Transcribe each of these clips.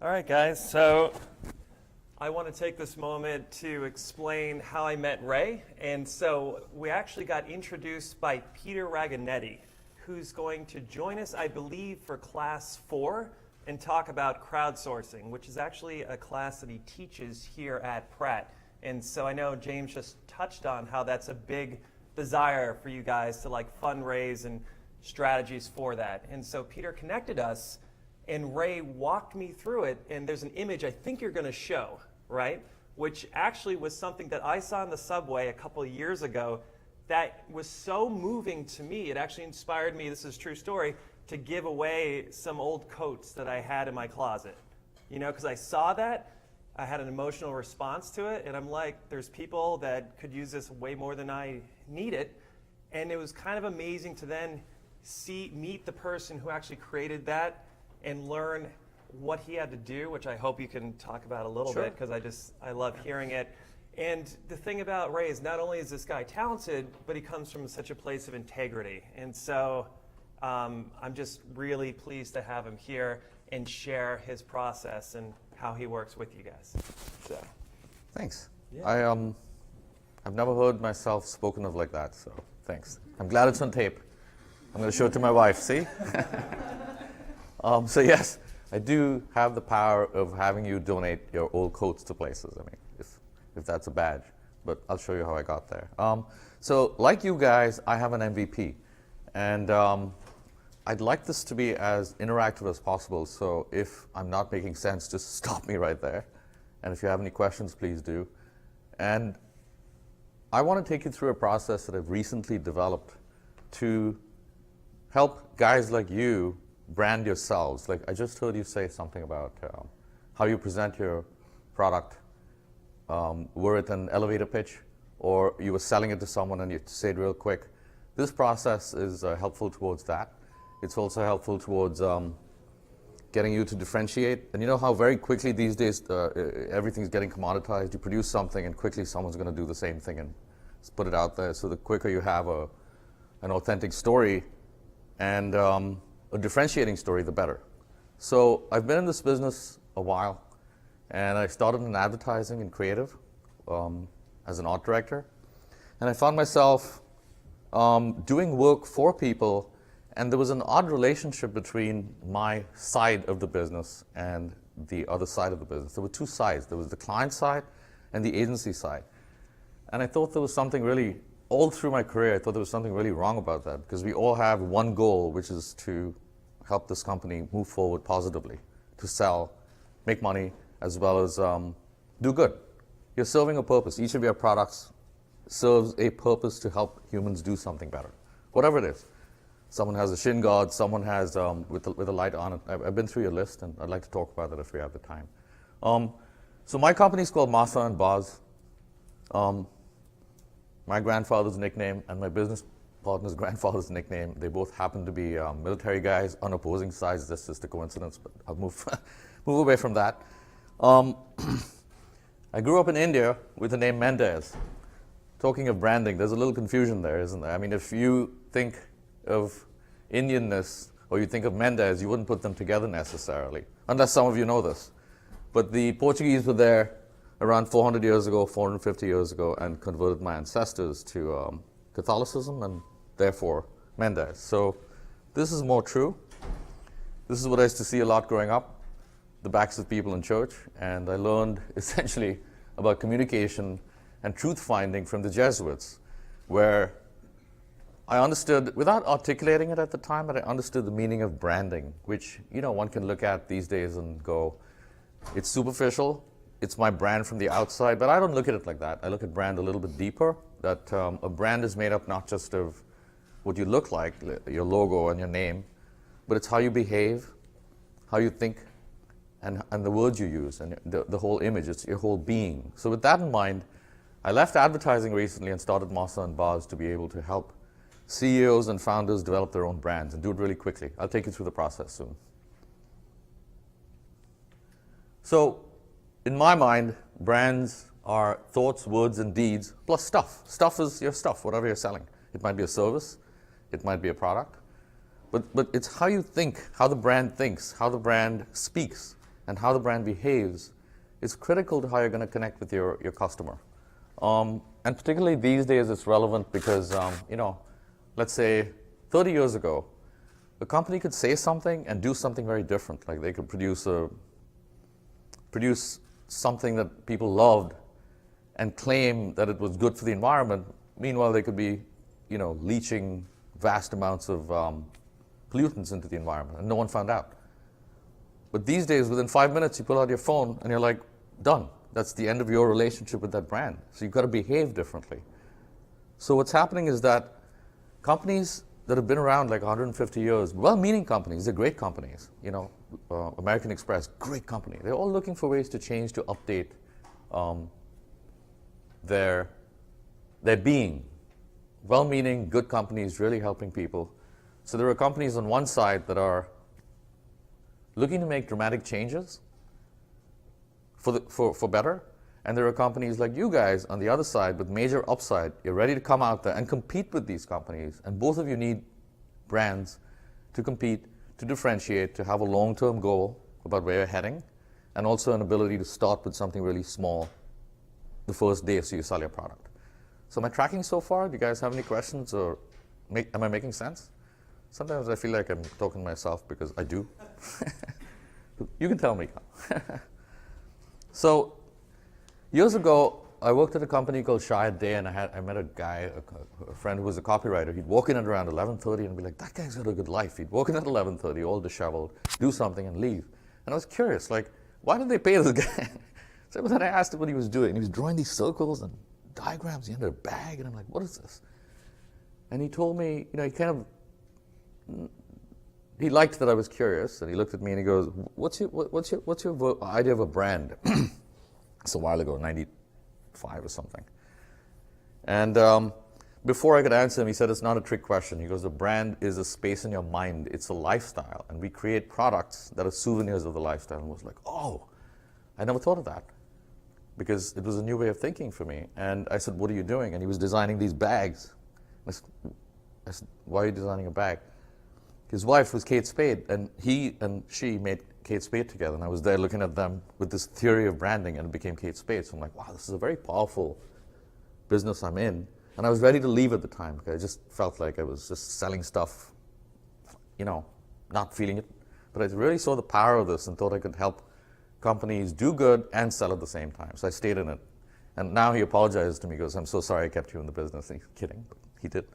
All right, guys, so I want to take this moment to explain how I met Ray. And so we actually got introduced by Peter Raganetti, who's going to join us, I believe, for class 4 and talk about crowdsourcing, which is actually a class that he teaches here at Pratt. And so I know James just touched on how that's a big desire for you guys to like fundraise and strategies for that. And so Peter connected us, and Ray walked me through it, and there's an image I think you're going to show, right? Which actually was something that I saw in the subway a couple of years ago that was so moving to me. It actually inspired me, this is a true story, to give away some old coats that I had in my closet. You know, because I saw that, I had an emotional response to it, and I'm like, there's people that could use this way more than I need it. And it was kind of amazing to then meet the person who actually created that and learn what he had to do, which I hope you can talk about a little bit, because I love hearing it. And the thing about Ray is not only is this guy talented, but he comes from such a place of integrity. And so I'm just really pleased to have him here and share his process and how he works with you guys. So, thanks. Yeah. I've never heard myself spoken of like that, so thanks. I'm glad it's on tape. I'm going to show it to my wife, see? So yes, I do have the power of having you donate your old coats to places. I mean, if that's a badge, but I'll show you how I got there. So like you guys, I have an MVP, and I'd like this to be as interactive as possible. So if I'm not making sense, just stop me right there. And if you have any questions, please do. And I want to take you through a process that I've recently developed to help guys like you brand yourselves. Like I just heard you say something about how you present your product. Were it an elevator pitch, or you were selling it to someone and you say it real quick. This process is helpful towards that. It's also helpful towards getting you to differentiate. And you know how very quickly these days everything's getting commoditized. You produce something and quickly someone's going to do the same thing and put it out there. So the quicker you have an authentic story and a differentiating story, the better. So I've been in this business a while, and I started in advertising and creative as an art director. And I found myself doing work for people, and there was an odd relationship between my side of the business and the other side of the business. There were two sides. There was the client side and the agency side. And I thought there was something really, all through my career, I thought there was something really wrong about that, because we all have one goal, which is to help this company move forward positively, to sell, make money, as well as do good. You're serving a purpose. Each of your products serves a purpose to help humans do something better, whatever it is. Someone has a shin guard, someone has with a light on it. I've been through your list, and I'd like to talk about that if we have the time. So my company is called Masa and Baz. My grandfather's nickname and my business partner's grandfather's nickname, they both happen to be military guys on opposing sides. That's just a coincidence, but I'll move away from that. I grew up in India with the name Mendez. Talking of branding, there's a little confusion there, isn't there? I mean, if you think of Indianness or you think of Mendez, you wouldn't put them together necessarily, unless some of you know this. But the Portuguese were there around 400 years ago, 450 years ago, and converted my ancestors to Catholicism, and therefore Mendez. So this is more true. This is what I used to see a lot growing up, the backs of people in church, and I learned essentially about communication and truth finding from the Jesuits, where I understood, without articulating it at the time, but I understood the meaning of branding, which, you know, one can look at these days and go, it's superficial, it's my brand from the outside, but I don't look at it like that. I look at brand a little bit deeper, that a brand is made up not just of what you look like, your logo and your name, but it's how you behave, how you think, and the words you use, and the whole image, it's your whole being. So with that in mind, I left advertising recently and started Masa and Baz to be able to help CEOs and founders develop their own brands and do it really quickly. I'll take you through the process soon. So in my mind, brands are thoughts, words, and deeds, plus stuff. Stuff is your stuff, whatever you're selling. It might be a service, it might be a product, but it's how you think, how the brand thinks, how the brand speaks, and how the brand behaves is critical to how you're going to connect with your customer. And particularly these days, it's relevant because, let's say 30 years ago, a company could say something and do something very different. Like they could produce something that people loved and claim that it was good for the environment. Meanwhile, they could be, leaching vast amounts of pollutants into the environment, and no one found out. But these days, within 5 minutes, you pull out your phone and you're like, done. That's the end of your relationship with that brand. So you've got to behave differently. So what's happening is that companies that have been around like 150 years, well-meaning companies, they're great companies. American Express, great company. They're all looking for ways to change, to update their being. Well-meaning, good companies, really helping people. So there are companies on one side that are looking to make dramatic changes for better, and there are companies like you guys on the other side with major upside. You're ready to come out there and compete with these companies, and both of you need brands to compete, to differentiate, to have a long-term goal about where you're heading, and also an ability to start with something really small the first day so you sell your product. So am I tracking so far? Do you guys have any questions, or am I making sense? Sometimes I feel like I'm talking to myself because I do. You can tell me. So years ago, I worked at a company called Shayad Day, and I met a guy, a friend who was a copywriter. He'd walk in at around 11:30 and be like, that guy's got a good life. He'd walk in at 11:30, all disheveled, do something and leave. And I was curious, like, why did they pay this guy? So then I asked him what he was doing. He was drawing these circles and diagrams. He had a bag, and I'm like, what is this? And he told me, he liked that I was curious, and he looked at me and he goes, what's your idea of a brand? It's a while ago, 95 or something. And before I could answer him, he said, it's not a trick question. He goes, a brand is a space in your mind. It's a lifestyle. And we create products that are souvenirs of the lifestyle. And I was like, oh, I never thought of that, because it was a new way of thinking for me. And I said, what are you doing? And he was designing these bags. I said, why are you designing a bag? His wife was Kate Spade, and he and she made Kate Spade together. And I was there looking at them with this theory of branding, and it became Kate Spade. So I'm like, wow, this is a very powerful business I'm in. And I was ready to leave at the time, because I just felt like I was just selling stuff, not feeling it. But I really saw the power of this and thought I could help companies do good and sell at the same time. So I stayed in it. And now he apologizes to me. He goes, I'm so sorry I kept you in the business. And he's kidding, but he did.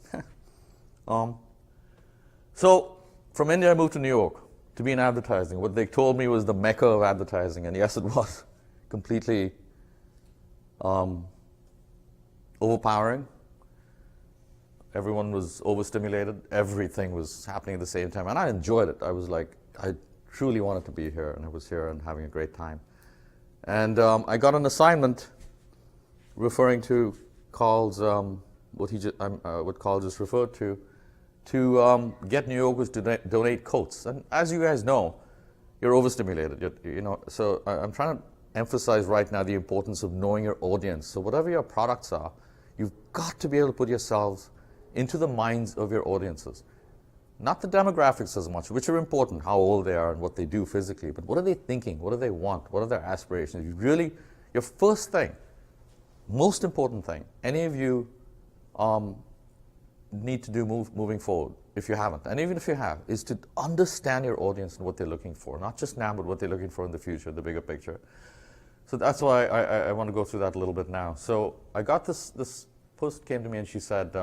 So from India, I moved to New York to be in advertising. What they told me was the mecca of advertising. And yes, it was completely overpowering. Everyone was overstimulated. Everything was happening at the same time. And I enjoyed it. I was like, I truly wanted to be here. And I was here and having a great time. And I got an assignment referring to Carl's, what Carl just referred to get New Yorkers to donate coats. And as you guys know, you're overstimulated. So I'm trying to emphasize right now the importance of knowing your audience. So whatever your products are, you've got to be able to put yourselves into the minds of your audiences. Not the demographics as much, which are important, how old they are and what they do physically, but what are they thinking? What do they want? What are their aspirations? Your first thing, most important thing, any of you need to do moving forward, if you haven't, and even if you have, is to understand your audience and what they're looking for, not just now, but what they're looking for in the future, the bigger picture. So that's why I want to go through that a little bit now. So I got this post came to me and she said,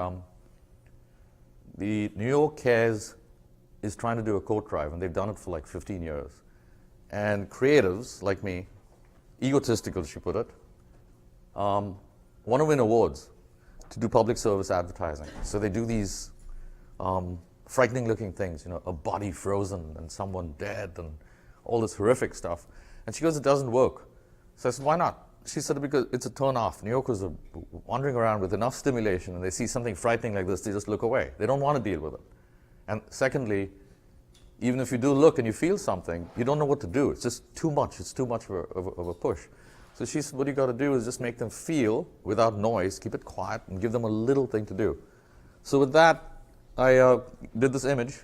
the New York Cares is trying to do a coat drive, and they've done it for like 15 years. And creatives like me, egotistical, she put it, want to win awards to do public service advertising. So they do these frightening looking things, a body frozen and someone dead and all this horrific stuff. And she goes, it doesn't work. So I said, why not? She said, because it's a turn off. New Yorkers are wandering around with enough stimulation, and they see something frightening like this, they just look away. They don't want to deal with it. And secondly, even if you do look and you feel something, you don't know what to do. It's just too much. It's too much of a push. So she said, what you got to do is just make them feel without noise, keep it quiet, and give them a little thing to do. So with that, I did this image.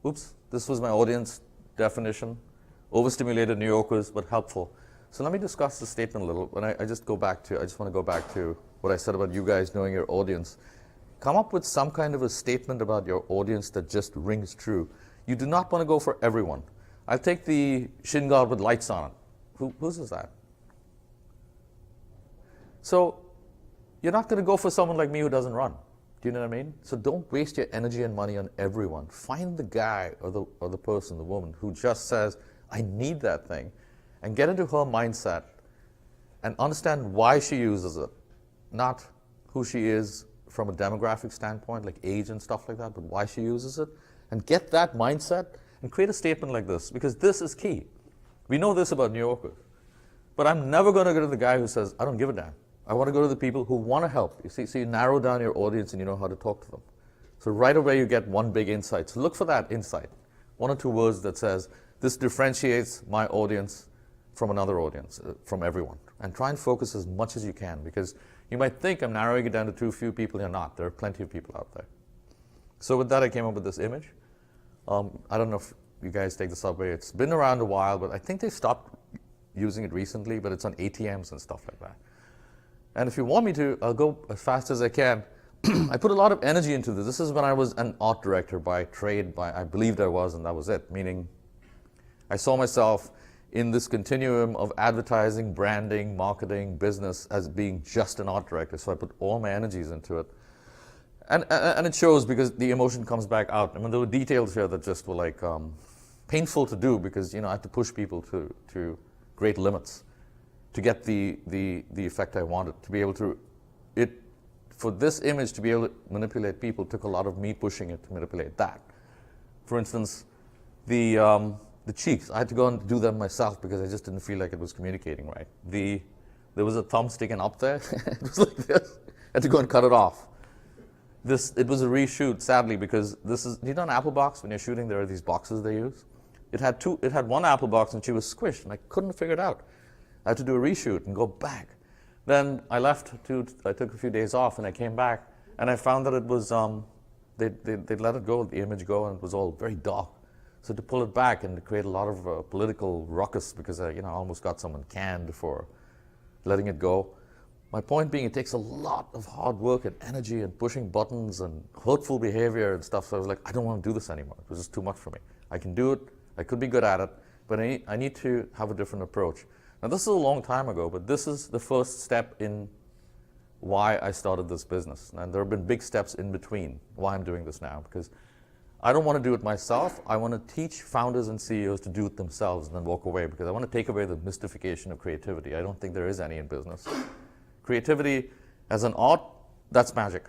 Oops, this was my audience definition. overstimulated New Yorkers, but helpful. So let me discuss the statement a little. And I just want to go back to what I said about you guys knowing your audience. Come up with some kind of a statement about your audience that just rings true. You do not want to go for everyone. I'll take the shin guard with lights on it. Whose is that? So you're not going to go for someone like me who doesn't run. Do you know what I mean? So don't waste your energy and money on everyone. Find the guy or the person, the woman, who just says, I need that thing, and get into her mindset and understand why she uses it, not who she is from a demographic standpoint, like age and stuff like that, but why she uses it, and get that mindset and create a statement like this, because this is key. We know this about New Yorkers, but I'm never going to go to the guy who says, I don't give a damn. I want to go to the people who want to help. You see, so you narrow down your audience and you know how to talk to them. So right away you get one big insight. So look for that insight. One or two words that says, this differentiates my audience from another audience, from everyone. And try and focus as much as you can, because you might think I'm narrowing it down to too few people. You're not. There are plenty of people out there. So with that, I came up with this image. I don't know if you guys take the subway. It's been around a while, but I think they stopped using it recently, but it's on ATMs and stuff like that. And if you want me to, I'll go as fast as I can. I put a lot of energy into this. This is when I was an art director by trade. I believed I was, and that was it. Meaning, I saw myself in this continuum of advertising, branding, marketing, business as being just an art director. So I put all my energies into it. And it shows, because the emotion comes back out. I mean, there were details here that just were like painful to do, because I had to push people to great limits to get the effect I wanted. To be able to, for this image to be able to manipulate people took a lot of me pushing it to manipulate that. For instance, the cheeks, I had to go and do them myself because I just didn't feel like it was communicating right. There was a thumb sticking up there. It was like this. I had to go and cut it off. It was a reshoot, sadly, because you know an Apple box, when you're shooting, there are these boxes they use. It had one Apple box and she was squished, and I couldn't figure it out. I had to do a reshoot and go back. Then I I took a few days off, and I came back, and I found that it was, they let it go, the image go, and it was all very dark. So to pull it back and to create a lot of political ruckus, because I almost got someone canned for letting it go. My point being, it takes a lot of hard work and energy and pushing buttons and hurtful behavior and stuff. So I was like, I don't want to do this anymore. It was just too much for me. I can do it. I could be good at it, but I need to have a different approach. Now, this is a long time ago, but this is the first step in why I started this business. And there have been big steps in between why I'm doing this now, because I don't want to do it myself. I want to teach founders and CEOs to do it themselves and then walk away, because I want to take away the mystification of creativity. I don't think there is any in business. Creativity as an art, that's magic.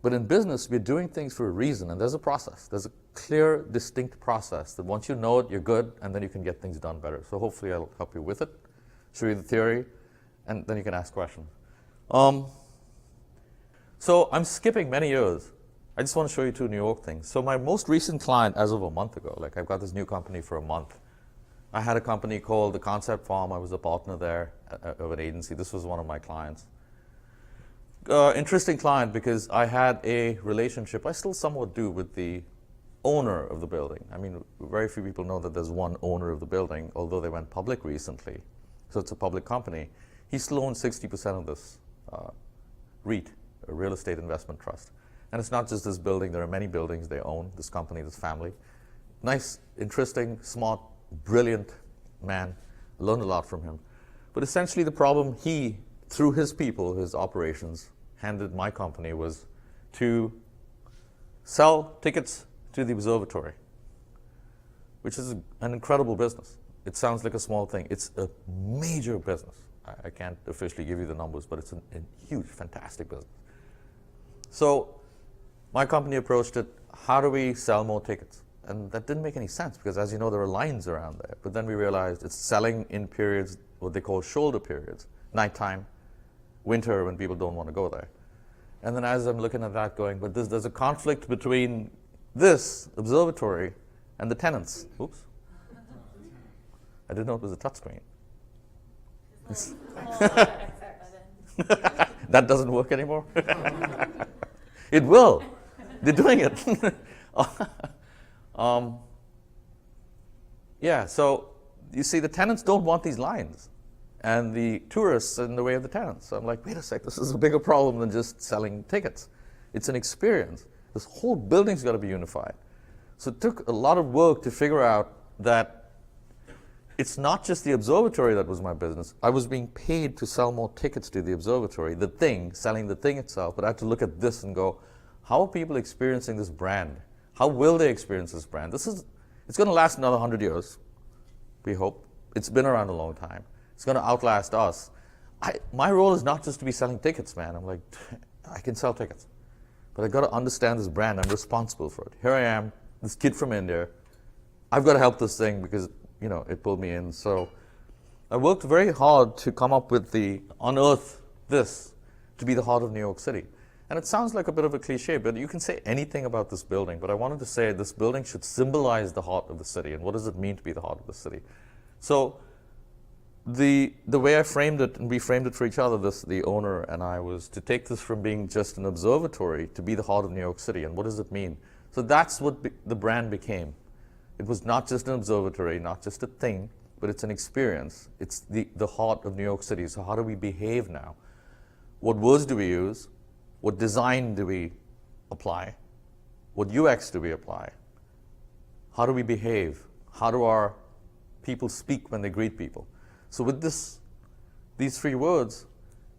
But in business, we're doing things for a reason, and there's a process. There's a clear, distinct process that once you know it, you're good, and then you can get things done better. So hopefully I'll help you with it, show you the theory, and then you can ask questions. So I'm skipping many years. I just want to show you two New York things. So my most recent client, as of a month ago, like I've got this new company for a month. I had a company called The Concept Farm. I was a partner there of an agency. This was one of my clients. Interesting client, because I had a relationship, I still somewhat do, with the owner of the building. I mean, very few people know that there's one owner of the building, although they went public recently. So it's a public company. He still owns 60% of this REIT, a real estate investment trust. And it's not just this building. There are many buildings they own, this company, this family. Nice, interesting, smart, brilliant man. I learned a lot from him. But essentially the problem he, through his people, his operations, handed my company was to sell tickets to the observatory, which is an incredible business. It sounds like a small thing. It's a major business. I can't officially give you the numbers, but it's a huge, fantastic business. So my company approached it, how do we sell more tickets? And that didn't make any sense, because as you know, there are lines around there. But then we realized it's selling in periods, what they call shoulder periods, nighttime, winter, when people don't want to go there. And then as I'm looking at that going, but there's a conflict between this observatory and the tenants. Oops. I didn't know it was a touchscreen. That doesn't work anymore? It will. They're doing it. Yeah, so you see, the tenants don't want these lines, and the tourists are in the way of the tenants. So I'm like, wait a sec, this is a bigger problem than just selling tickets. It's an experience. This whole building's got to be unified. So it took a lot of work to figure out that it's not just the observatory that was my business. I was being paid to sell more tickets to the observatory, the thing, selling the thing itself. But I had to look at this and go, how are people experiencing this brand? How will they experience this brand? It's going to last another 100 years, we hope. It's been around a long time. It's going to outlast us. My role is not just to be selling tickets, man. I'm like, I can sell tickets. But I've got to understand this brand. I'm responsible for it. Here I am, this kid from India. I've got to help this thing because, you know, it pulled me in. So I worked very hard to come up with unearth this to be the heart of New York City. And it sounds like a bit of a cliche, but you can say anything about this building. But I wanted to say this building should symbolize the heart of the city. And what does it mean to be the heart of the city? So the way I framed it, and we framed it for each other, the owner and I, was to take this from being just an observatory to be the heart of New York City. And what does it mean? So that's what the brand became. It was not just an observatory, not just a thing, but it's an experience. It's the heart of New York City. So how do we behave now? What words do we use? What design do we apply? What UX do we apply? How do we behave? How do our people speak when they greet people? So with these three words,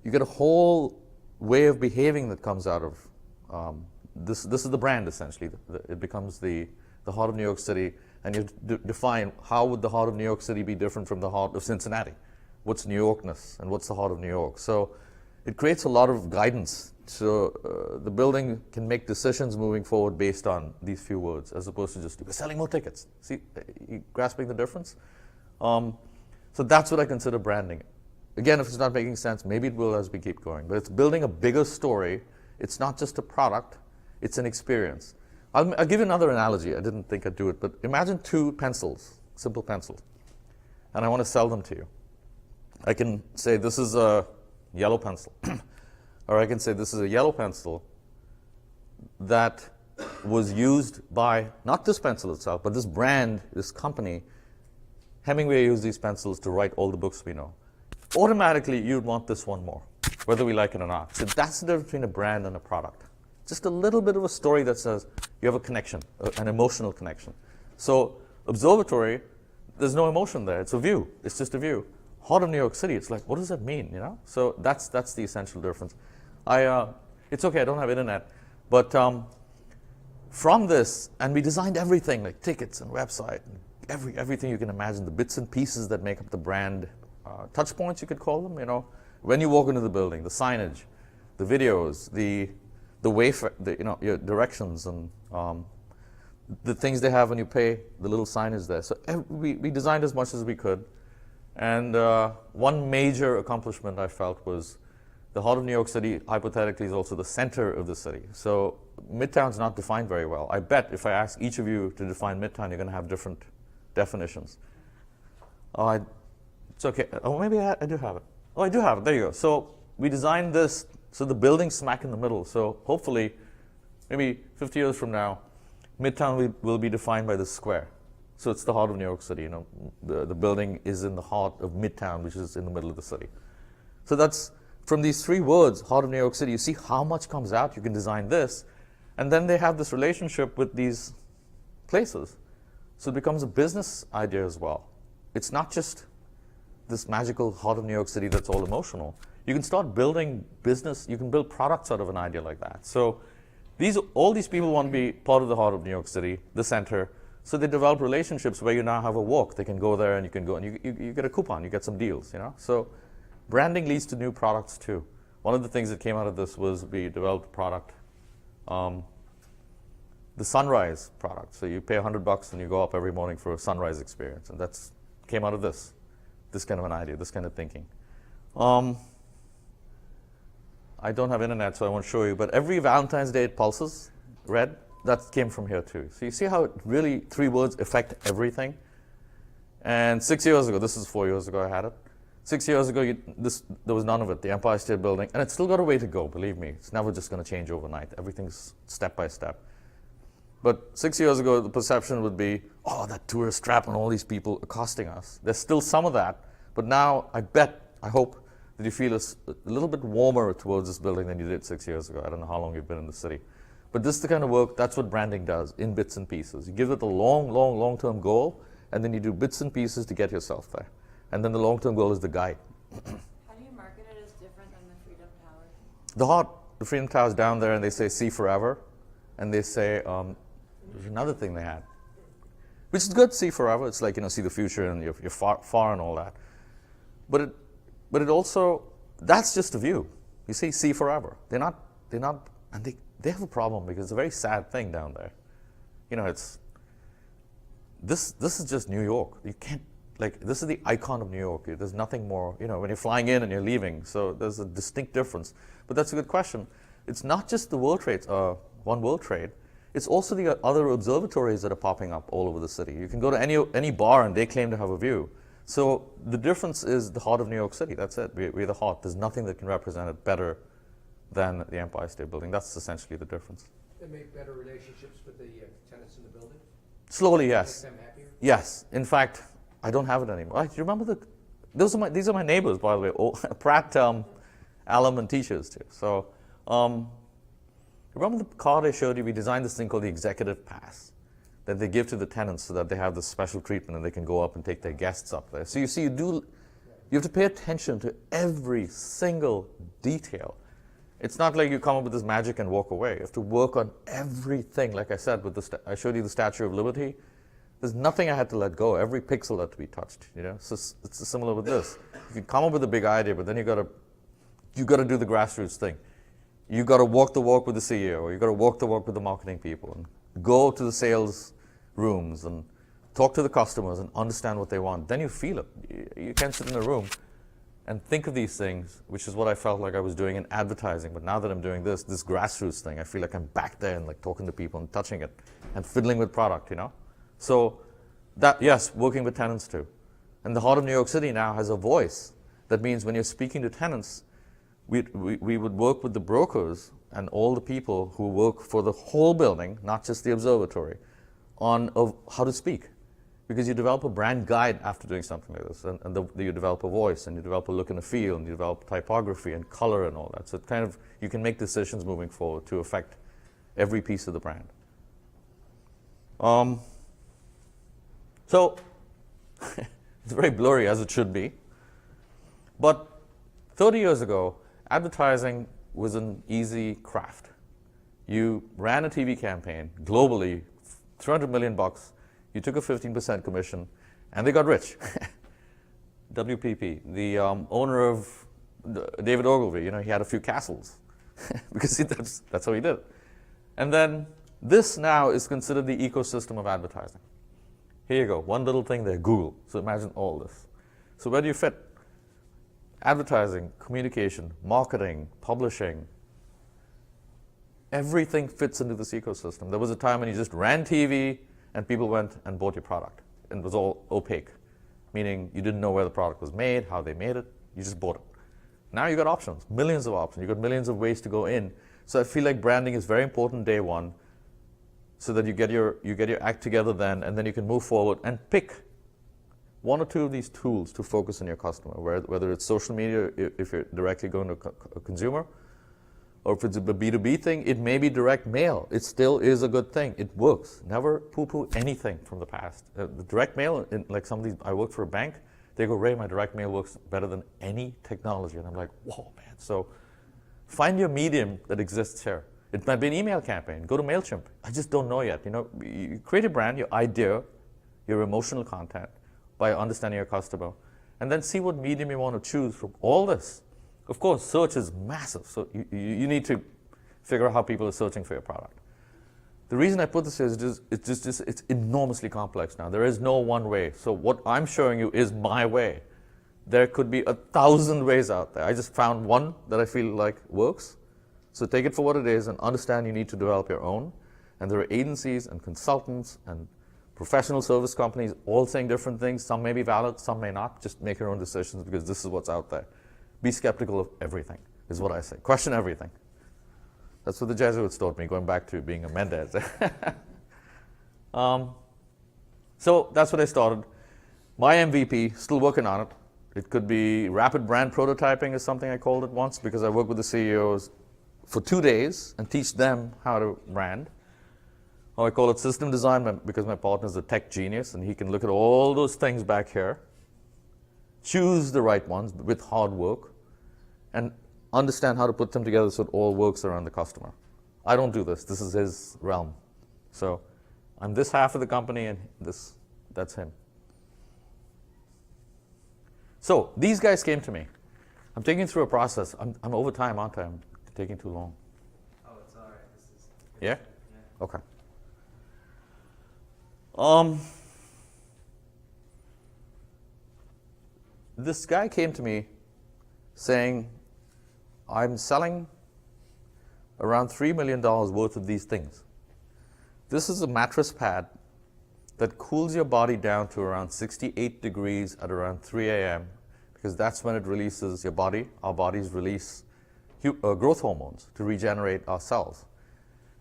you get a whole way of behaving that comes out of this. This is the brand, essentially. It becomes the heart of New York City, and you define how would the heart of New York City be different from the heart of Cincinnati? What's New Yorkness, and what's the heart of New York? So it creates a lot of guidance. So the building can make decisions moving forward based on these few words, as opposed to just, we're selling more tickets. See, you grasping the difference? So that's what I consider branding. Again, if it's not making sense, maybe it will as we keep going. But it's building a bigger story. It's not just a product. It's an experience. I'll give you another analogy. I didn't think I'd do it, but imagine two pencils, simple pencils, and I want to sell them to you. I can say this is a yellow pencil, or I can say this is a yellow pencil that was used by not this pencil itself, but this brand, this company. Hemingway used these pencils to write all the books we know. Automatically, you'd want this one more, whether we like it or not. So that's the difference between a brand and a product. Just a little bit of a story that says you have a connection, an emotional connection. So observatory, there's no emotion there. It's a view. It's just a view. Heart of New York City, it's like, what does that mean, you know? So that's the essential difference. It's okay, I don't have internet, but from this, and we designed everything, like tickets and website, and everything you can imagine, the bits and pieces that make up the brand, touch points you could call them, you know, when you walk into the building, the signage, the videos, the way for your directions, and the things they have when you pay, the little signage there. So we designed as much as we could. And one major accomplishment I felt was the heart of New York City, hypothetically, is also the center of the city. So Midtown's not defined very well. I bet if I ask each of you to define Midtown, you're going to have different definitions. It's okay. Oh, maybe I do have it. Oh, I do have it. There you go. So we designed this so the building's smack in the middle. So hopefully, maybe 50 years from now, Midtown will be defined by this square. So it's the heart of New York City. You know, the building is in the heart of Midtown, which is in the middle of the city. So that's from these three words, heart of New York City. You see how much comes out. You can design this, and then they have this relationship with these places. So it becomes a business idea as well. It's not just this magical heart of New York City that's all emotional. You can start building business. You can build products out of an idea like that. So all these people want to be part of the heart of New York City, the center. So they develop relationships where you now have a walk. They can go there, and you can go, and you get a coupon. You get some deals, you know. So branding leads to new products too. One of the things that came out of this was we developed a product, the sunrise product. So you pay $100 and you go up every morning for a sunrise experience, and that's came out of this kind of an idea, this kind of thinking. I don't have internet, so I won't show you, but every Valentine's Day it pulses red. That came from here too. So you see how it really, three words affect everything? And 6 years ago, this is 4 years ago I had it. 6 years ago, there was none of it, the Empire State Building. And it's still got a way to go, believe me. It's never just going to change overnight. Everything's step by step. But 6 years ago, the perception would be, oh, that tourist trap and all these people accosting us. There's still some of that, but now I hope that you feel a little bit warmer towards this building than you did 6 years ago. I don't know how long you've been in the city. But this is the kind of work, that's what branding does, in bits and pieces. You give it a long-term goal, and then you do bits and pieces to get yourself there. And then the long-term goal is the guide. How do you market it as different than the Freedom Tower? The Freedom Tower is down there, and they say, see forever. And they say, there's another thing they had, which is good, see forever. It's like, see the future, and you're far and all that. But it also, that's just a view. You see forever. They're not, and they have a problem because it's a very sad thing down there. This is just New York. You can't, this is the icon of New York. There's nothing more, when you're flying in and you're leaving. So there's a distinct difference. But that's a good question. It's not just the World Trade, One World Trade. It's also the other observatories that are popping up all over the city. You can go to any bar and they claim to have a view. So the difference is the heart of New York City. That's it. We're the heart. There's nothing that can represent it better than the Empire State Building. That's essentially the difference. They make better relationships with the tenants in the building? Slowly, yes. Make them happier? Yes. In fact, I don't have it anymore. Do you remember these are my neighbors, by the way, Pratt alum and teachers too. So remember the card I showed you? We designed this thing called the Executive Pass that they give to the tenants so that they have this special treatment and they can go up and take their guests up there. So you see, you have to pay attention to every single detail. It's not like you come up with this magic and walk away. You have to work on everything. Like I said, I showed you the Statue of Liberty. There's nothing I had to let go. Every pixel had to be touched. So it's similar with this. You can come up with a big idea, but then you got to do the grassroots thing. You got to walk the walk with the CEO. You got to walk the walk with the marketing people, and go to the sales rooms and talk to the customers and understand what they want. Then you feel it. You can't sit in a room and think of these things, which is what I felt like I was doing in advertising. But now that I'm doing this grassroots thing, I feel like I'm back there and talking to people and touching it and fiddling with product, So that, yes, working with tenants too. And the heart of New York City now has a voice. That means when you're speaking to tenants, we would work with the brokers and all the people who work for the whole building, not just the observatory, on how to speak. Because you develop a brand guide after doing something like this, and you develop a voice, and you develop a look and a feel, and you develop typography and color and all that. So you can make decisions moving forward to affect every piece of the brand. So it's very blurry, as it should be. But 30 years ago, advertising was an easy craft. You ran a TV campaign globally, $300 million. You took a 15% commission, and they got rich. WPP, the owner of David Ogilvy, he had a few castles because that's how he did it. And then this now is considered the ecosystem of advertising. Here you go, one little thing there, Google. So imagine all this. So where do you fit? Advertising, communication, marketing, publishing. Everything fits into this ecosystem. There was a time when you just ran TV and people went and bought your product. And it was all opaque, meaning you didn't know where the product was made, how they made it, you just bought it. Now you got options, millions of options. You got millions of ways to go in. So I feel like branding is very important day one, so that you get your act together then, and then you can move forward and pick one or two of these tools to focus on your customer, whether it's social media, if you're directly going to a consumer, or if it's a B2B thing, it may be direct mail. It still is a good thing. It works. Never poo-poo anything from the past. The direct mail, like some of these, I work for a bank, they go, Ray, my direct mail works better than any technology. And I'm like, whoa, man. So find your medium that exists here. It might be an email campaign. Go to MailChimp. I just don't know yet. You create a brand, your idea, your emotional content by understanding your customer, and then see what medium you want to choose from all this. Of course, search is massive, so you need to figure out how people are searching for your product. The reason I put this here is it's enormously complex now. There is no one way. So what I'm showing you is my way. There could be 1,000 ways out there. I just found one that I feel like works. So take it for what it is and understand you need to develop your own. And there are agencies and consultants and professional service companies all saying different things. Some may be valid, some may not. Just make your own decisions because this is what's out there. Be skeptical of everything, is what I say. Question everything. That's what the Jesuits taught me, going back to being a Mendez. So that's what I started. My MVP, still working on it. It could be rapid brand prototyping is something I called it once because I work with the CEOs for 2 days and teach them how to brand. Or I call it system design because my partner is a tech genius and he can look at all those things back here, choose the right ones with hard work, and understand how to put them together so it all works around the customer. I don't do this. This is his realm. So I'm this half of the company and that's him. So these guys came to me. I'm taking through a process. I'm over time, aren't I? I'm taking too long. Oh, it's all right. This is Yeah? yeah. Okay. This guy came to me saying, I'm selling around $3 million worth of these things. This is a mattress pad that cools your body down to around 68 degrees at around 3 a.m. because that's when it releases your body. Our bodies release growth hormones to regenerate our cells.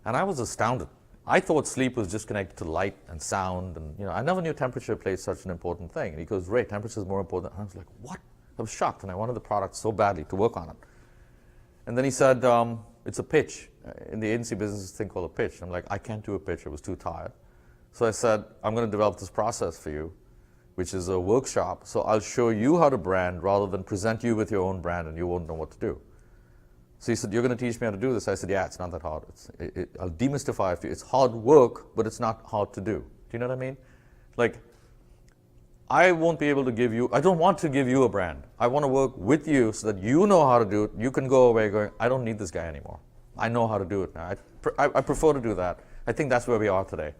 And I was astounded. I thought sleep was just connected to light and sound, and I never knew temperature played such an important thing. And he goes, Ray, temperature is more important. And I was like, what? I was shocked, and I wanted the product so badly to work on it. And then he said, it's a pitch. In the agency business, there's a thing called a pitch. I'm like, I can't do a pitch. I was too tired. So I said, I'm going to develop this process for you, which is a workshop. So I'll show you how to brand rather than present you with your own brand and you won't know what to do. So he said, you're going to teach me how to do this? I said, yeah, it's not that hard. I'll demystify it for you. It's hard work, but it's not hard to do. Do you know what I mean? Like, I won't be able to give you, I don't want to give you a brand. I want to work with you so that you know how to do it. You can go away going, I don't need this guy anymore. I know how to do it now. I prefer to do that. I think that's where we are today.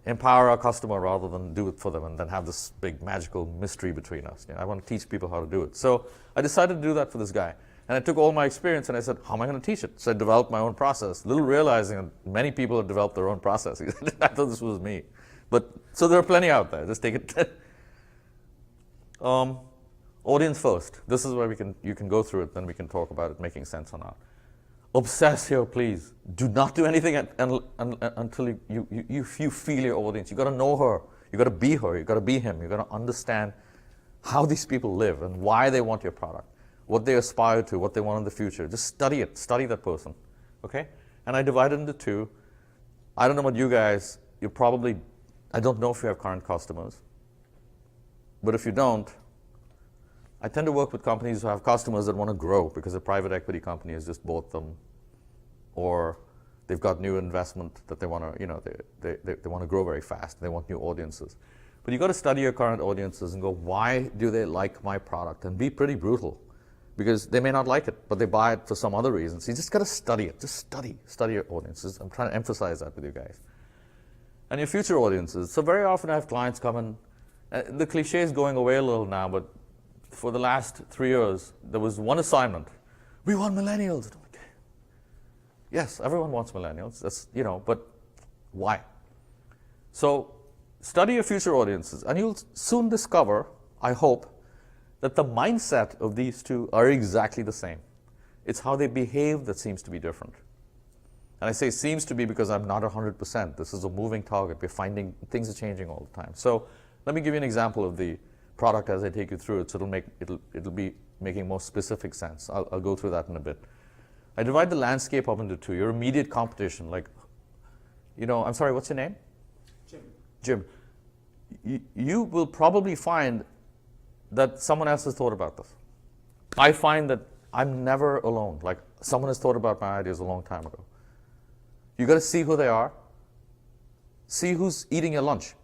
Empower our customer rather than do it for them and then have this big magical mystery between us. I want to teach people how to do it. So I decided to do that for this guy. And I took all my experience and I said, how am I going to teach it? So I developed my own process, little realizing that many people have developed their own processes. I thought this was me. But so there are plenty out there. Just take it. Audience first. This is where you can go through it, then we can talk about it making sense or not. Obsess here, please. Do not do anything until you feel your audience. You got to know her. You got to be her. You got to be him. You got to understand how these people live and why they want your product, what they aspire to, what they want in the future. Just study it. Study that person. Okay? And I divided into two. I don't know about you guys. You probably, I don't know if you have current customers. But if you don't, I tend to work with companies who have customers that want to grow because a private equity company has just bought them, or they've got new investment that they want to, they want to grow very fast. They want new audiences. But you've got to study your current audiences and go, why do they like my product? And be pretty brutal, because they may not like it, but they buy it for some other reason. So you just got to study it. Just study your audiences. I'm trying to emphasize that with you guys. And your future audiences. So very often I have clients come in, the cliche is going away a little now, but for the last 3 years, there was one assignment. We want millennials. Okay. Yes, everyone wants millennials. That's, but why? So study your future audiences, and you'll soon discover, I hope, that the mindset of these two are exactly the same. It's how they behave that seems to be different. And I say seems to be because I'm not 100%. This is a moving target. We're finding things are changing all the time. So let me give you an example of the product as I take you through it, so it'll be making more specific sense. I'll go through that in a bit. I divide the landscape up into two. Your immediate competition, like, I'm sorry, what's your name? Jim. You will probably find that someone else has thought about this. I find that I'm never alone. Like, someone has thought about my ideas a long time ago. You got to see who they are. See who's eating your lunch.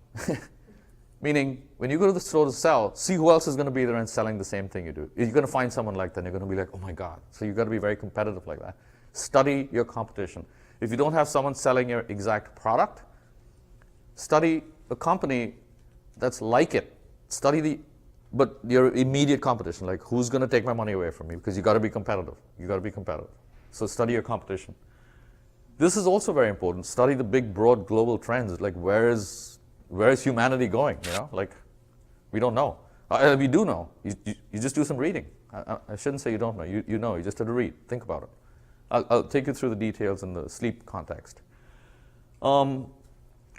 Meaning, when you go to the store to sell, see who else is going to be there and selling the same thing you do. You're going to find someone like that, and you're going to be like, oh my God. So you've got to be very competitive like that. Study your competition. If you don't have someone selling your exact product, study a company that's like it. But your immediate competition, like who's going to take my money away from me? Because you got to be competitive. You got to be competitive. So study your competition. This is also very important. Study the big, broad, global trends. Like where is humanity going? Like we don't know. We do know. You just do some reading. I shouldn't say you don't know. You know. You just have to read. Think about it. I'll take you through the details in the sleep context.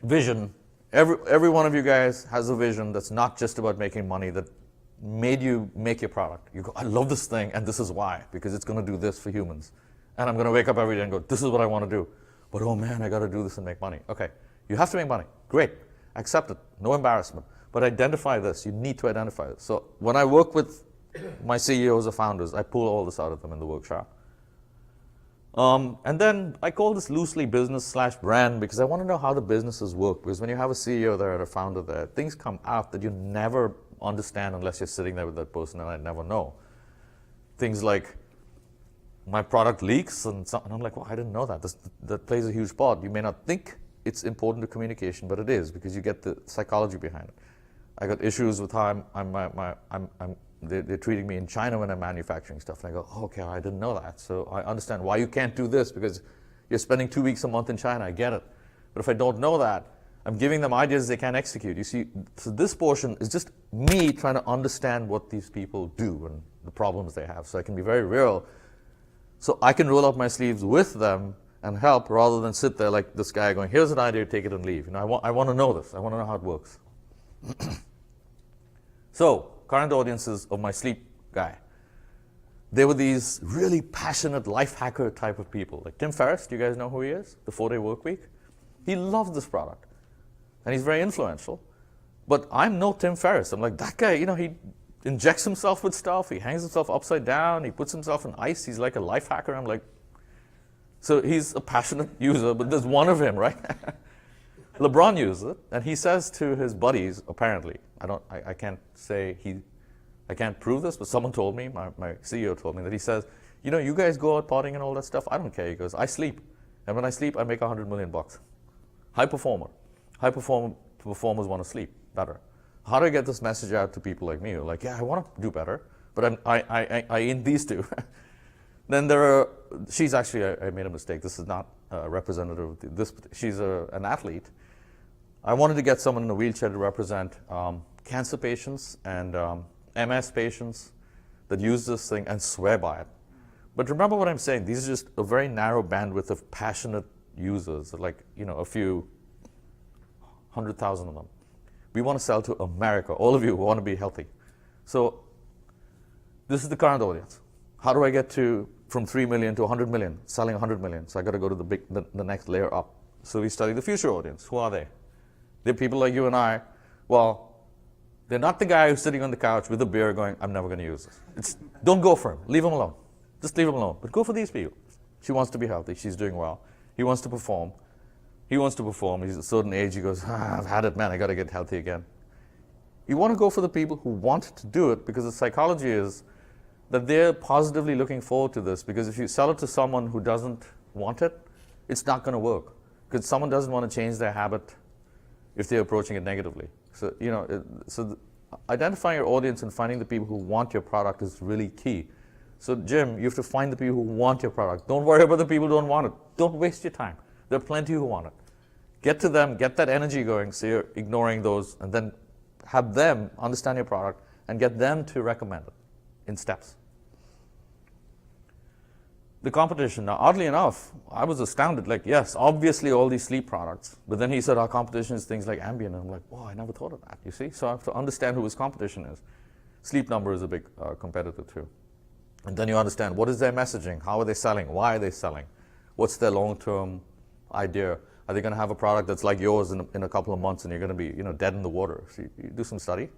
vision. Every one of you guys has a vision that's not just about making money, that made you make your product. You go, I love this thing, and this is why, because it's going to do this for humans. And I'm going to wake up every day and go, this is what I want to do. But oh man, I got to do this and make money. Okay, you have to make money. Great, accept it, no embarrassment. But identify this, you need to identify this. So when I work with my CEOs or founders, I pull all this out of them in the workshop. And then I call this loosely business/brand because I want to know how the businesses work. Because when you have a CEO there or a founder there, things come out that you never understand unless you're sitting there with that person, and I never know. Things like my product leaks, and I'm like, well, I didn't know that. That plays a huge part. You may not think it's important to communication, but it is, because you get the psychology behind it. I got issues with how they're treating me in China when I'm manufacturing stuff. And I go, oh, okay, I didn't know that. So I understand why you can't do this, because you're spending 2 weeks a month in China. I get it. But if I don't know that, I'm giving them ideas they can't execute. You see, so this portion is just me trying to understand what these people do and the problems they have. So I can be very real. So I can roll up my sleeves with them and help, rather than sit there like this guy going, here's an idea, take it and leave. You know, I want to know this. I want to know how it works. So, current audiences of my sleep guy, they were these really passionate life hacker type of people. Like Tim Ferriss, do you guys know who he is? The 4-Day Work Week. He loves this product. And he's very influential. But I'm no Tim Ferriss. I'm like, that guy, you know, he injects himself with stuff. He hangs himself upside down. He puts himself in ice. He's like a life hacker. I'm like, so he's a passionate user, but there's one of him, right? LeBron uses it, and he says to his buddies, apparently, I can't say I can't prove this, but someone told me, my CEO told me, that he says, you know, you guys go out partying and all that stuff, I don't care. He goes, I sleep. And when I sleep, I make $100 million. High performer. High performers want to sleep better. How do I get this message out to people like me who are like, yeah, I want to do better, but I ain't these two. Then there are, she's actually, I made a mistake. This is not representative of this. She's an athlete. I wanted to get someone in a wheelchair to represent cancer patients and MS patients that use this thing and swear by it. But remember what I'm saying. These are just a very narrow bandwidth of passionate users, like, you know, a few 100,000 of them. We want to sell to America. All of you want to be healthy. So this is the current audience. How do I get from 3 million to 100 million, selling 100 million? So I got to go to the next layer up. So we study the future audience. Who are they? They're people like you and I. Well, they're not the guy who's sitting on the couch with a beer going, I'm never going to use this. Don't go for him. Leave him alone. Just leave him alone. But go for these people. She wants to be healthy. She's doing well. He wants to perform. He wants to perform. He's at a certain age. He goes, I've had it, man. I got to get healthy again. You want to go for the people who want to do it, because the psychology is that they're positively looking forward to this. Because if you sell it to someone who doesn't want it, it's not going to work. Because someone doesn't want to change their habit if they're approaching it negatively. So, you know, identifying your audience and finding the people who want your product is really key. So, Jim, you have to find the people who want your product. Don't worry about the people who don't want it. Don't waste your time. There are plenty who want it. Get to them, get that energy going, so you're ignoring those, and then have them understand your product and get them to recommend it in steps. The competition. Now, oddly enough, I was astounded. Like, yes, obviously all these sleep products. But then he said our competition is things like Ambien. And I'm like, whoa, I never thought of that, you see? So I have to understand who his competition is. Sleep Number is a big competitor too. And then you understand, what is their messaging? How are they selling? Why are they selling? What's their long-term idea? Are they going to have a product that's like yours in a couple of months and you're going to be, you know, dead in the water? So you do some study.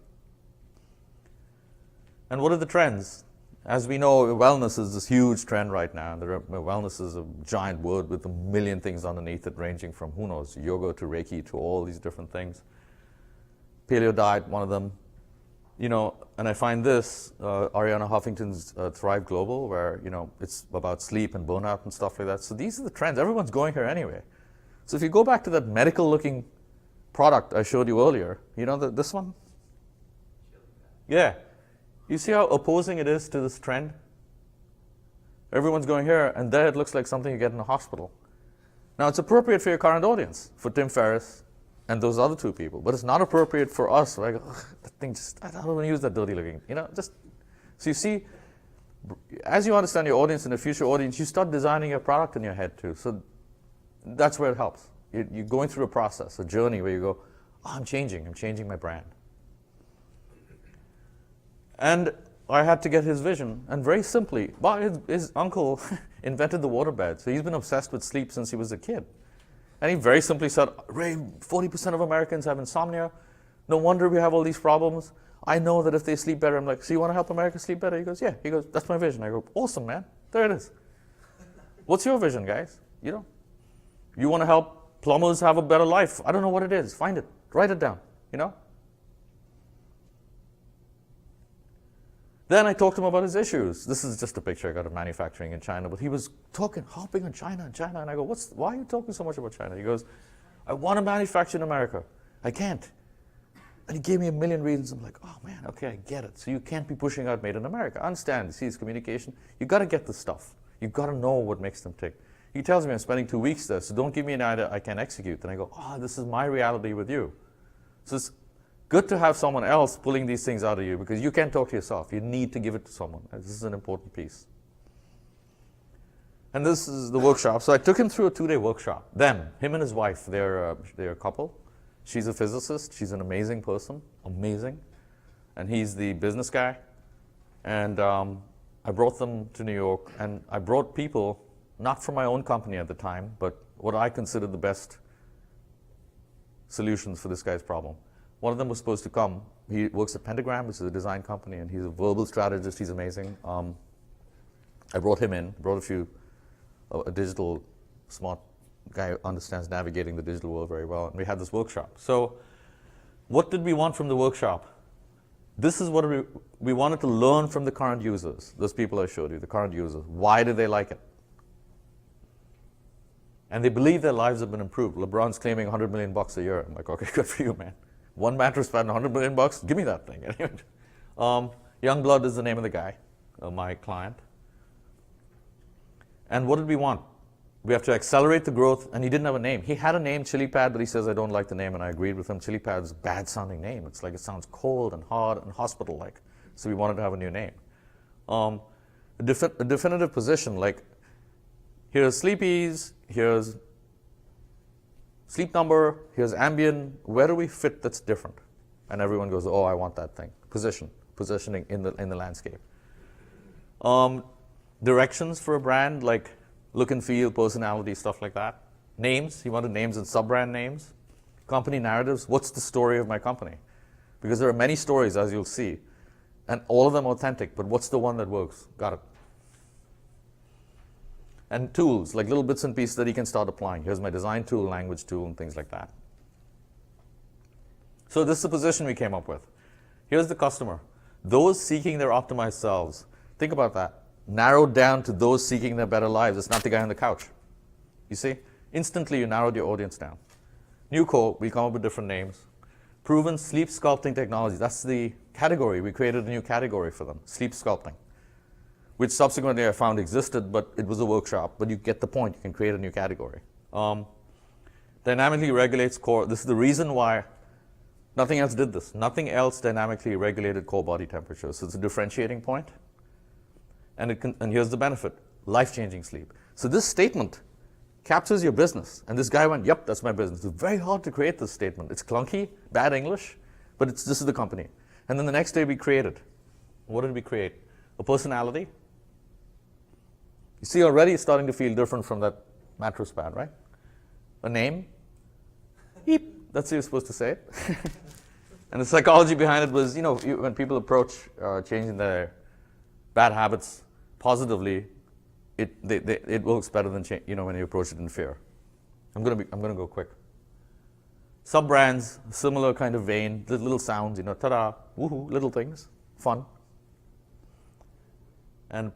And what are the trends? As we know, wellness is this huge trend right now. Wellness is a giant word with a million things underneath it, ranging from, who knows, yoga to Reiki to all these different things. Paleo diet, one of them. You know, and I find this, Arianna Huffington's Thrive Global, where, you know, it's about sleep and burnout and stuff like that. So these are the trends. Everyone's going here anyway. So if you go back to that medical-looking product I showed you earlier, you know, this one? Yeah. You see how opposing it is to this trend? Everyone's going here, and there it looks like something you get in a hospital. Now, it's appropriate for your current audience, for Tim Ferriss and those other two people, but it's not appropriate for us. Like, that thing just, I don't want to use that dirty looking, you know, just, so you see, as you understand your audience and the future audience, you start designing your product in your head too. So that's where it helps. you're going through a process, a journey where you go, oh, I'm changing my brand. And I had to get his vision, and very simply, well, his uncle invented the waterbed, so he's been obsessed with sleep since he was a kid. And he very simply said, Ray, 40% of Americans have insomnia. No wonder we have all these problems. I know that if they sleep better, I'm like, so you want to help America sleep better? He goes, yeah. He goes, that's my vision. I go, awesome, man. There it is. What's your vision, guys? You want to help plumbers have a better life. I don't know what it is. Find it. Write it down, Then I talked to him about his issues. This is just a picture I got of manufacturing in China, but he was harping on China, and I go, why are you talking so much about China? He goes, I want to manufacture in America. I can't. And he gave me a million reasons. I'm like, oh man, okay, I get it. So you can't be pushing out made in America. I understand, see his communication. You got to get the stuff. You got to know what makes them tick. He tells me I'm spending 2 weeks there, so don't give me an idea I can execute. And I go, this is my reality with you. So it's good to have someone else pulling these things out of you, because you can't talk to yourself. You need to give it to someone. This is an important piece. And this is the workshop. So I took him through a 2-day workshop. Then, him and his wife, they're a couple. She's a physicist. She's an amazing person. Amazing. And he's the business guy. And I brought them to New York. And I brought people, not from my own company at the time, but what I considered the best solutions for this guy's problem. One of them was supposed to come. He works at Pentagram, which is a design company, and he's a verbal strategist. He's amazing. I brought him in, a digital smart guy who understands navigating the digital world very well, and we had this workshop. So what did we want from the workshop? This is what we wanted to learn from the current users, those people I showed you, the current users. Why do they like it? And they believe their lives have been improved. LeBron's claiming $100 million a year. I'm like, okay, good for you, man. One mattress pad and $100 million, give me that thing. Youngblood is the name of the guy, my client. And what did we want? We have to accelerate the growth, and he didn't have a name. He had a name, Chili Pad, but he says, I don't like the name, and I agreed with him. Chili Pad's a bad-sounding name. It's like it sounds cold and hard and hospital-like. So we wanted to have a new name. A definitive position, like here's Sleepy's, here's Sleep Number, here's Ambien. Where do we fit that's different? And everyone goes, oh, I want that thing. Positioning in the landscape. Directions for a brand, like look and feel, personality, stuff like that. Names, he wanted names and sub-brand names. Company narratives, what's the story of my company? Because there are many stories, as you'll see, and all of them authentic, but what's the one that works? Got it. And tools, like little bits and pieces that he can start applying. Here's my design tool, language tool, and things like that. So this is the position we came up with. Here's the customer. Those seeking their optimized selves. Think about that. Narrowed down to those seeking their better lives. It's not the guy on the couch. You see? Instantly you narrowed your audience down. New core, we come up with different names. Proven sleep sculpting technology. That's the category. We created a new category for them, sleep sculpting, which subsequently I found existed, but it was a workshop. But you get the point. You can create a new category. Dynamically regulates core. This is the reason why nothing else did this. Nothing else dynamically regulated core body temperature. So it's a differentiating point. And here's the benefit, life-changing sleep. So this statement captures your business. And this guy went, yep, that's my business. It's very hard to create this statement. It's clunky, bad English, but this is the company. And then the next day we created. What did we create? A personality. You see already it's starting to feel different from that mattress pad, right? A name. Eep. That's how you're supposed to say it. And the psychology behind it was, when people approach changing their bad habits positively, it works better than when you approach it in fear. I'm gonna go quick. Sub brands, similar kind of vein, little sounds, ta-da, woohoo, little things, fun. And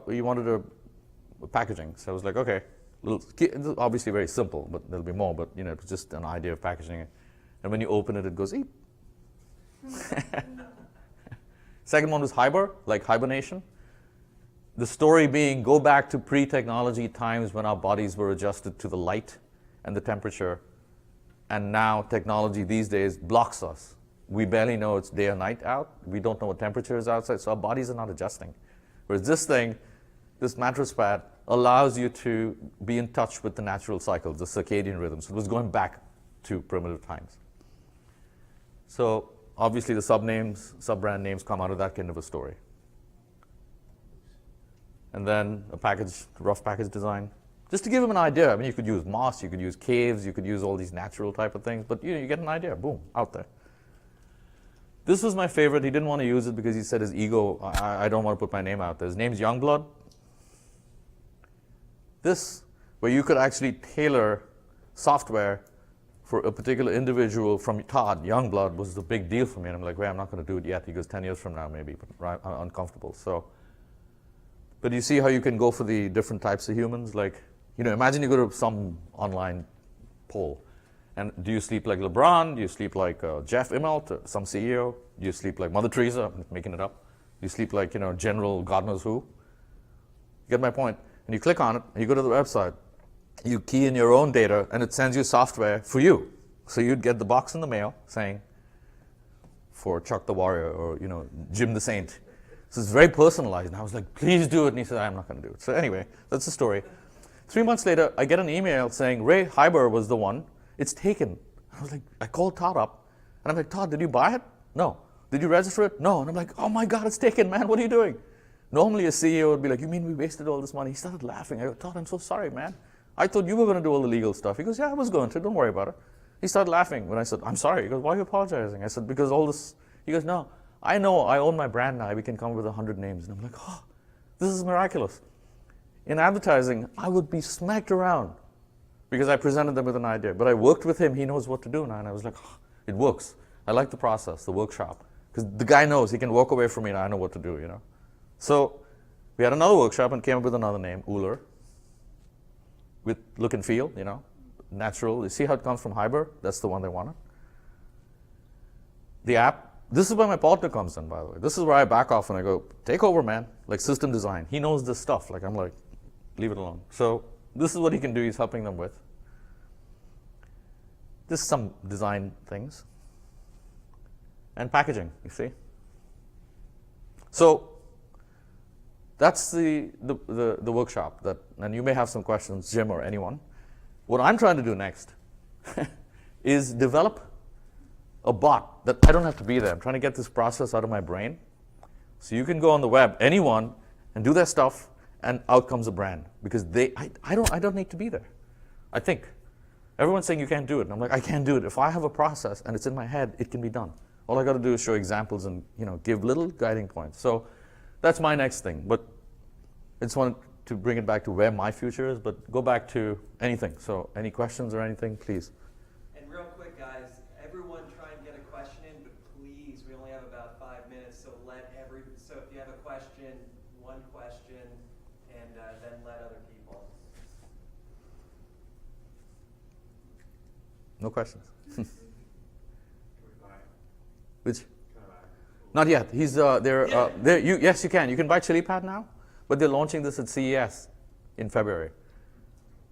we wanted a packaging, so I was like, okay, obviously very simple, but there'll be more. But it was just an idea of packaging it. And when you open it, it goes eep. Second one was like hibernation. The story being, go back to pre-technology times when our bodies were adjusted to the light and the temperature. And now technology these days blocks us. We barely know it's day or night out. We don't know what temperature is outside, so our bodies are not adjusting. Whereas this thing, this mattress pad allows you to be in touch with the natural cycles, the circadian rhythms. It was going back to primitive times. So obviously the sub-brand names come out of that kind of a story. And then a rough package design. Just to give them an idea, I mean, you could use moss, you could use caves, you could use all these natural type of things, but you get an idea, boom, out there. This was my favorite. He didn't want to use it because he said his ego, I don't want to put my name out there. His name's Youngblood. This, where you could actually tailor software for a particular individual from Todd, Youngblood, was the big deal for me. And I'm like, well, I'm not going to do it yet. He goes 10 years from now, maybe, but right, I'm uncomfortable. So, but you see how you can go for the different types of humans? Like, imagine you go to some online poll. And do you sleep like LeBron? Do you sleep like Jeff Immelt, some CEO? Do you sleep like Mother Teresa? I'm making it up. Do you sleep like, General God knows who? You get my point? And you click on it, and you go to the website. You key in your own data, and it sends you software for you. So you'd get the box in the mail saying, for Chuck the Warrior or, Jim the Saint. So it's very personalized. And I was like, please do it. And he said, I'm not going to do it. So anyway, that's the story. 3 months later, I get an email saying, Ray Hyber was the one. It's taken. I was like, I called Todd up, and I'm like, Todd, did you buy it? No. Did you register it? No. And I'm like, oh my God, it's taken, man. What are you doing? Normally a CEO would be like, you mean we wasted all this money? He started laughing. I go, Todd, I'm so sorry, man. I thought you were going to do all the legal stuff. He goes, yeah, I was going to. Don't worry about it. He started laughing when I said, I'm sorry. He goes, why are you apologizing? I said, because all this. He goes, no, I know I own my brand now. We can come up with 100 names. And I'm like, oh, this is miraculous. In advertising, I would be smacked around because I presented them with an idea. But I worked with him. He knows what to do now. And I was like, oh, it works. I like the process, the workshop. Because the guy knows he can walk away from me and I know what to do, So we had another workshop and came up with another name, Uller, with look and feel, natural. You see how it comes from Hyber? That's the one they wanted. The app, this is where my partner comes in, by the way. This is where I back off and I go, take over, man. Like system design. He knows this stuff. Like I'm like, leave it alone. So this is what he can do. He's helping them with. Just some design things. And packaging, you see. So that's the workshop. And you may have some questions, Jim or anyone. What I'm trying to do next is develop a bot that I don't have to be there. I'm trying to get this process out of my brain. So you can go on the web, anyone, and do their stuff, and out comes a brand. Because I don't need to be there. I think. Everyone's saying you can't do it. And I'm like, I can't do it. If I have a process and it's in my head, it can be done. All I got to do is show examples and give little guiding points. So that's my next thing. But I just wanted to bring it back to where my future is, but go back to anything. So any questions or anything, please. And real quick, guys, everyone try and get a question in, but please, we only have about 5 minutes, so so if you have a question, one question, and then let other people. No questions. Which? Not yet. He's yes, you can. You can buy ChiliPad now, but they're launching this at CES in February.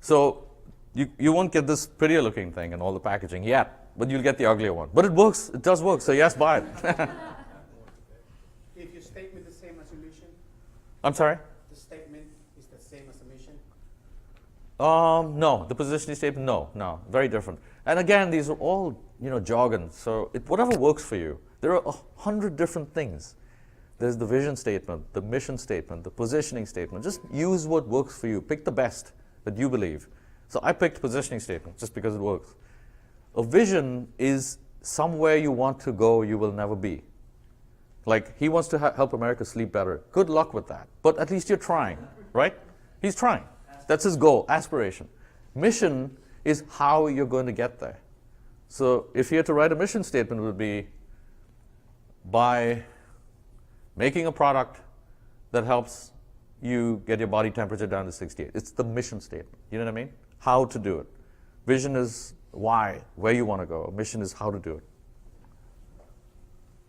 So you won't get this prettier looking thing and all the packaging yet, but you'll get the uglier one. But it works. It does work. So yes, buy it. If your statement is the same as your mission? I'm sorry? The statement is the same as the mission? No. The positioning statement, no. Very different. And again, these are all jargon. So whatever works for you. There are 100 different things. There's the vision statement, the mission statement, the positioning statement. Just use what works for you. Pick the best that you believe. So I picked positioning statement just because it works. A vision is somewhere you want to go you will never be. Like he wants to help America sleep better. Good luck with that. But at least you're trying, right? He's trying. That's his goal, aspiration. Mission is how you're going to get there. So if you had to write a mission statement, it would be by making a product that helps you get your body temperature down to 68. It's the mission statement. You know what I mean? How to do it. Vision is why, where you want to go. Mission is how to do it.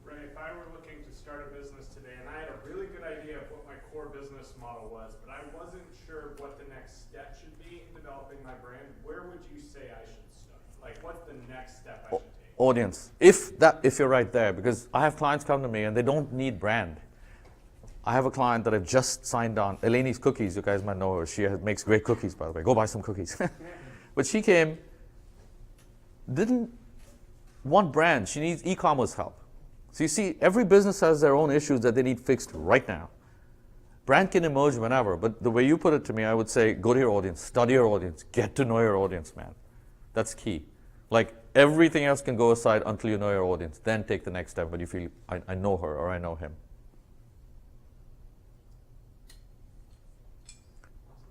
Ray, if I were looking to start a business today and I had a really good idea of what my core business model was, but I wasn't sure what the next step should be in developing my brand, where would you say I should start? Like, what's the next step I should take? Audience. If you're right there, because I have clients come to me and they don't need brand. I have a client that I've just signed on, Eleni's Cookies. You guys might know her. She makes great cookies, by the way. Go buy some cookies. But she came, didn't want brand. She needs e-commerce help. So you see, every business has their own issues that they need fixed right now. Brand can emerge whenever, but the way you put it to me, I would say go to your audience, study your audience, get to know your audience, man. That's key. Like, everything else can go aside until you know your audience. Then take the next step when you feel, I know her or I know him.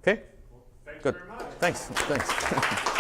Okay? Thanks Good. very much. Thanks.